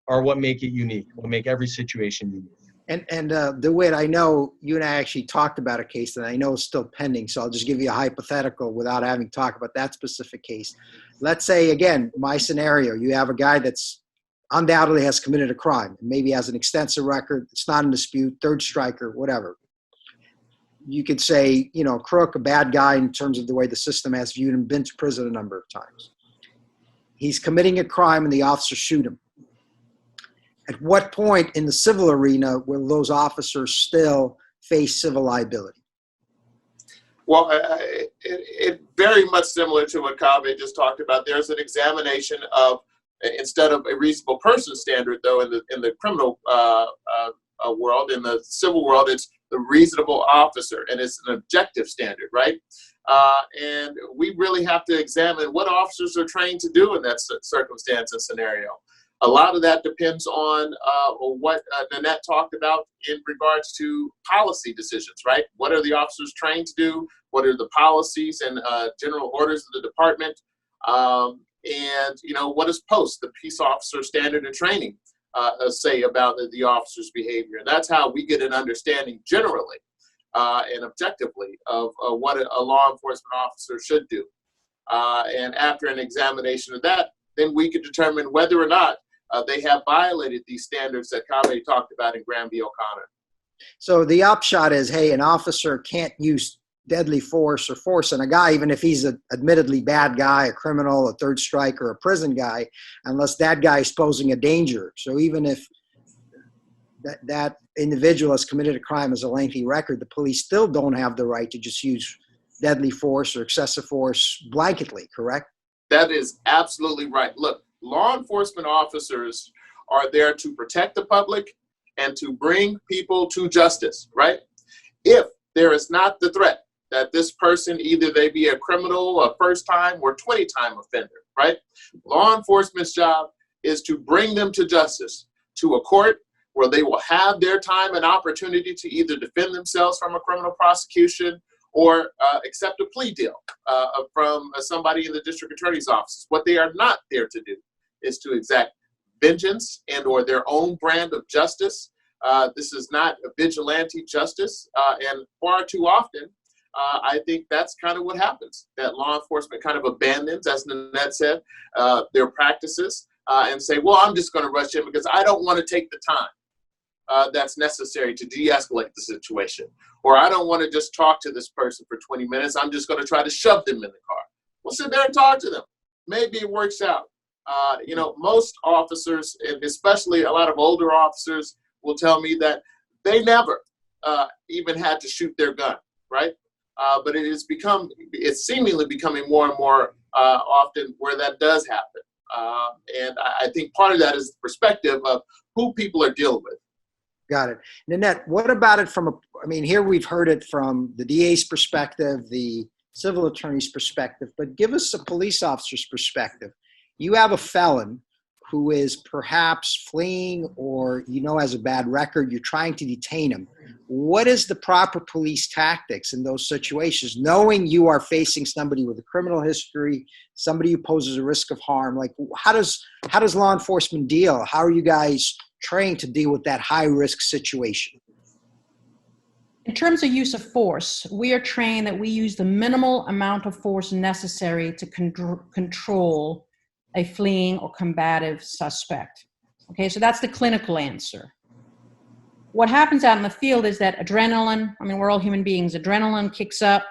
are what make it unique, what make every situation unique. And DeWitt, I know you and I actually talked about a case that I know is still pending, so I'll just give you a hypothetical without having talked about that specific case. Let's say, again, my scenario, you have a guy that's undoubtedly has committed a crime, maybe has an extensive record, it's not in dispute, third striker, whatever. You could say, you know, crook, a bad guy in terms of the way the system has viewed him, been to prison a number of times. He's committing a crime and the officers shoot him. At what point in the civil arena will those officers still face civil liability? Well, it very much similar to what Kaveh just talked about. There's an examination of, instead of a reasonable person standard, though, in the criminal world, in the civil world, it's the reasonable officer, and it's an objective standard, right? And we really have to examine what officers are trained to do in that circumstance and scenario. A lot of that depends on what Nanette talked about in regards to policy decisions, right? What are the officers trained to do? What are the policies and general orders of the department? And, you know, what does POST, the Peace Officer Standard and Training, say about the officer's behavior? And that's how we get an understanding generally and objectively of what a law enforcement officer should do. And after an examination of that, then we can determine whether or not they have violated these standards that Kaveh talked about in Graham v. O'Connor. So the upshot is, hey, an officer can't use deadly force or force on a guy, even if he's an admittedly bad guy, a criminal, a third striker, a prison guy, unless that guy is posing a danger. So even if that individual has committed a crime, as a lengthy record, the police still don't have the right to just use deadly force or excessive force blanketly, correct? That is absolutely right. Look, law enforcement officers are there to protect the public and to bring people to justice, right? If there is not the threat that this person, either they be a criminal, a first-time, or 20-time offender, right? Law enforcement's job is to bring them to justice, to a court where they will have their time and opportunity to either defend themselves from a criminal prosecution or accept a plea deal from somebody in the district attorney's office. What they are not there to do is to exact vengeance and or their own brand of justice. This is not a vigilante justice, and far too often, I think that's kind of what happens, that law enforcement kind of abandons, as Nanette said, their practices and say, well, I'm just going to rush in because I don't want to take the time that's necessary to de-escalate the situation. Or I don't want to just talk to this person for 20 minutes. I'm just going to try to shove them in the car. Well, sit there and talk to them. Maybe it works out. You know, most officers, and especially a lot of older officers, will tell me that they never even had to shoot their gun, right? But it's seemingly becoming more and more often where that does happen. And I think part of that is the perspective of who people are dealing with. Got it. Nanette, what about it from here we've heard it from the DA's perspective, the civil attorney's perspective, but give us a police officer's perspective. You have a felon who is perhaps fleeing or, has a bad record, you're trying to detain him. What is the proper police tactics in those situations, knowing you are facing somebody with a criminal history, somebody who poses a risk of harm? Like, how does law enforcement deal? How are you guys trained to deal with that high risk situation? In terms of use of force, we are trained that we use the minimal amount of force necessary to control a fleeing or combative suspect. Okay, so that's the clinical answer. What happens out in the field is that adrenaline, we're all human beings, adrenaline kicks up.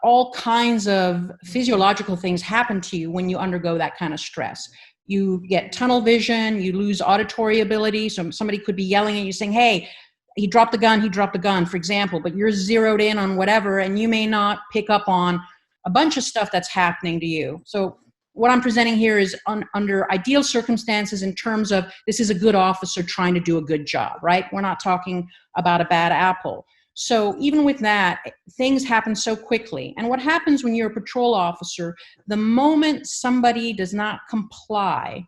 All kinds of physiological things happen to you when you undergo that kind of stress. You get tunnel vision, you lose auditory ability. So somebody could be yelling at you saying, hey, he dropped the gun, for example, but you're zeroed in on whatever, and you may not pick up on a bunch of stuff that's happening to you. So what I'm presenting here is under ideal circumstances in terms of this is a good officer trying to do a good job, right? We're not talking about a bad apple. So even with that, things happen so quickly. And what happens when you're a patrol officer, the moment somebody does not comply,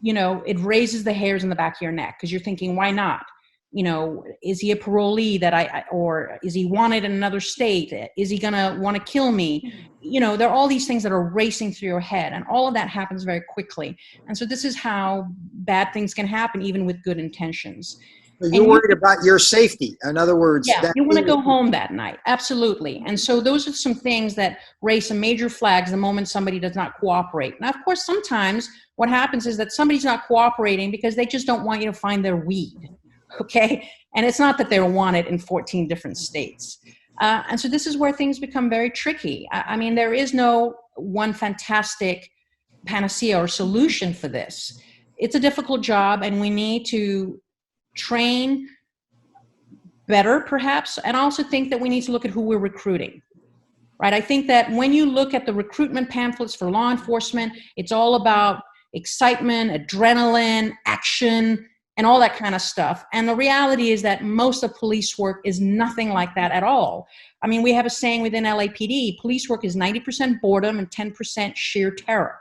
it raises the hairs in the back of your neck because you're thinking, why not? Is he a parolee or is he wanted in another state? Is he gonna want to kill me? There are all these things that are racing through your head, and all of that happens very quickly. And so this is how bad things can happen, even with good intentions. So you're worried about your safety. In other words, yeah, you want to go home that night. Absolutely. And so those are some things that raise some major flags the moment somebody does not cooperate. Now, of course, sometimes what happens is that somebody's not cooperating because they just don't want you to find their weed. Okay. And it's not that they want it in 14 different states. And so this is where things become very tricky. There is no one fantastic panacea or solution for this. It's a difficult job, and we need to train better, perhaps. And I also think that we need to look at who we're recruiting, right? I think that when you look at the recruitment pamphlets for law enforcement, it's all about excitement, adrenaline, action, and all that kind of stuff. And the reality is that most of police work is nothing like that at all. We have a saying within LAPD, police work is 90% boredom and 10% sheer terror.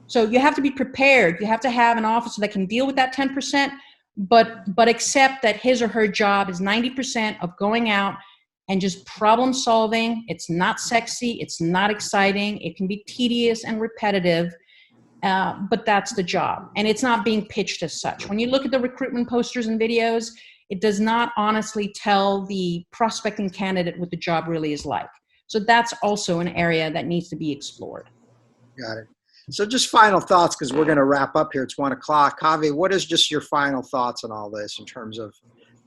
So you have to be prepared. You have to have an officer that can deal with that 10%, but accept that his or her job is 90% of going out and just problem solving. It's not sexy. It's not exciting. It can be tedious and repetitive. But that's the job, and it's not being pitched as such. When you look at the recruitment posters and videos, it does not honestly tell the prospecting candidate what the job really is like. So that's also an area that needs to be explored. Got it. So just final thoughts, because we're going to wrap up here. It's 1 o'clock. Javi, what is just your final thoughts on all this in terms of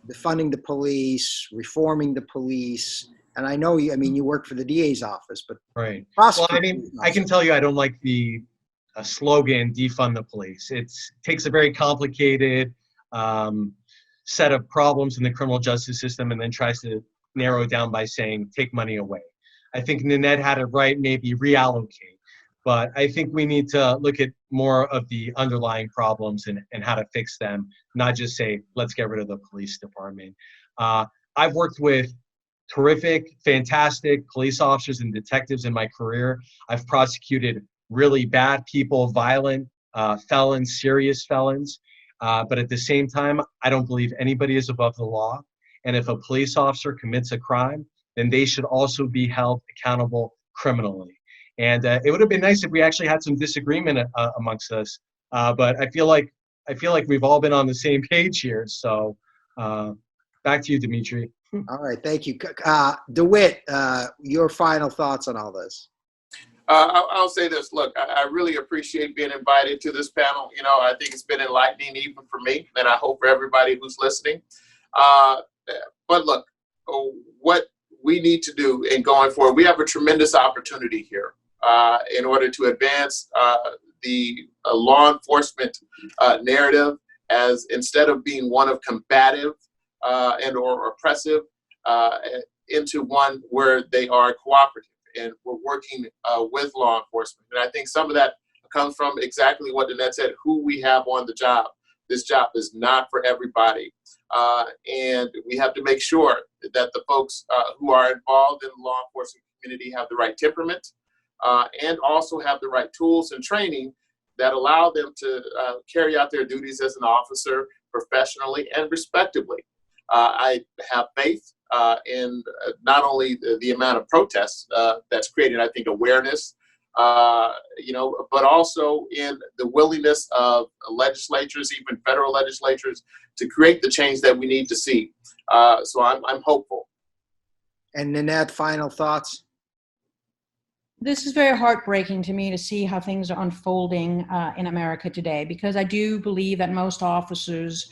defunding the police, reforming the police? And I know you work for the DA's office, but right. Well, I can tell you I don't like the slogan, defund the police. It takes a very complicated set of problems in the criminal justice system and then tries to narrow it down by saying, take money away. I think Nanette had it right, maybe reallocate. But I think we need to look at more of the underlying problems and how to fix them, not just say, let's get rid of the police department. I've worked with terrific, fantastic police officers and detectives in my career. I've prosecuted really bad people, violent felons, serious felons. But at the same time, I don't believe anybody is above the law. And if a police officer commits a crime, then they should also be held accountable criminally. And it would have been nice if we actually had some disagreement amongst us. But I feel like we've all been on the same page here. So back to you, Dimitri. All right, thank you. DeWitt, your final thoughts on all this? I'll say this. Look, I really appreciate being invited to this panel. I think it's been enlightening even for me, and I hope for everybody who's listening. But look, what we need to do in going forward, we have a tremendous opportunity here in order to advance the law enforcement narrative as instead of being one of combative and or oppressive into one where they are cooperative. And we're working with law enforcement. And I think some of that comes from exactly what Nanette said, who we have on the job. This job is not for everybody. And we have to make sure that the folks who are involved in the law enforcement community have the right temperament and also have the right tools and training that allow them to carry out their duties as an officer professionally and respectably. I have faith in not only the amount of protests that's created, I think, awareness, but also in the willingness of legislatures, even federal legislatures, to create the change that we need to see. So I'm hopeful. And Nanette, final thoughts? This is very heartbreaking to me to see how things are unfolding in America today, because I do believe that most officers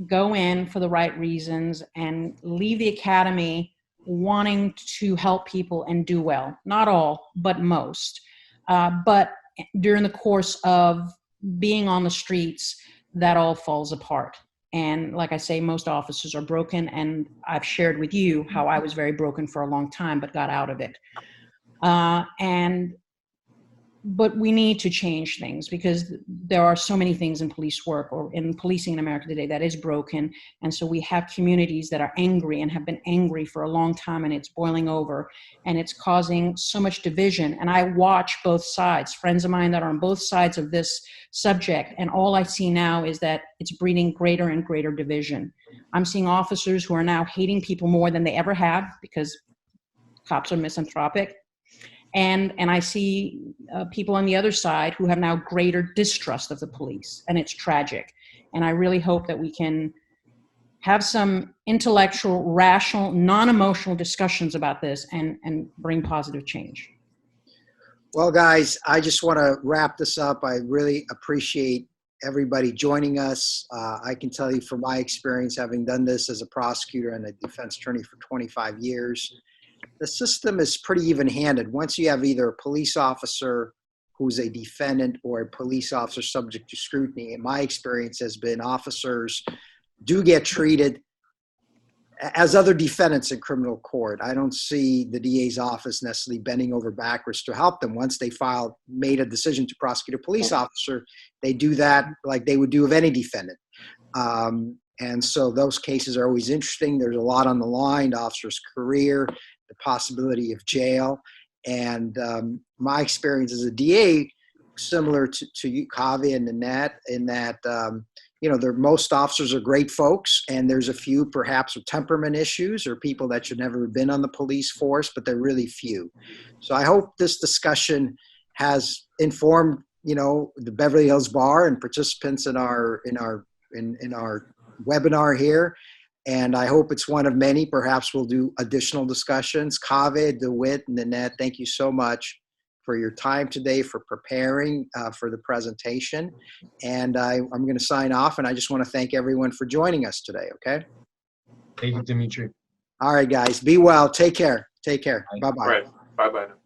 go in for the right reasons and leave the academy wanting to help people and do well. Not all, but most. But during the course of being on the streets, that all falls apart. And like I say, most officers are broken, and I've shared with you how I was very broken for a long time, but got out of it. But we need to change things, because there are so many things in police work or in policing in America today that is broken. And so we have communities that are angry and have been angry for a long time, and it's boiling over and it's causing so much division. And I watch both sides, friends of mine that are on both sides of this subject. And all I see now is that it's breeding greater and greater division. I'm seeing officers who are now hating people more than they ever have because cops are misanthropic. And I see people on the other side who have now greater distrust of the police, and it's tragic. And I really hope that we can have some intellectual, rational, non-emotional discussions about this and bring positive change. Well, guys, I just want to wrap this up. I really appreciate everybody joining us. I can tell you from my experience, having done this as a prosecutor and a defense attorney for 25 years, the system is pretty even-handed. Once you have either a police officer who's a defendant or a police officer subject to scrutiny, in my experience has been officers do get treated as other defendants in criminal court. I don't see the DA's office necessarily bending over backwards to help them. Once they made a decision to prosecute a police officer, they do that like they would do of any defendant. And so those cases are always interesting. There's a lot on the line, the officer's career, the possibility of jail. And my experience as a DA, similar to you, Kavi and Nanette, in that, most officers are great folks, and there's a few perhaps with temperament issues or people that should never have been on the police force, but they're really few. So I hope this discussion has informed, the Beverly Hills Bar and participants in our webinar here. And I hope it's one of many. Perhaps we'll do additional discussions. Kaveh, DeWitt, and Nanette, thank you so much for your time today, for preparing for the presentation. And I'm going to sign off, and I just want to thank everyone for joining us today, okay? Thank you, Dimitri. All right, guys. Be well. Take care. Take care. Bye-bye. All right. Bye-bye.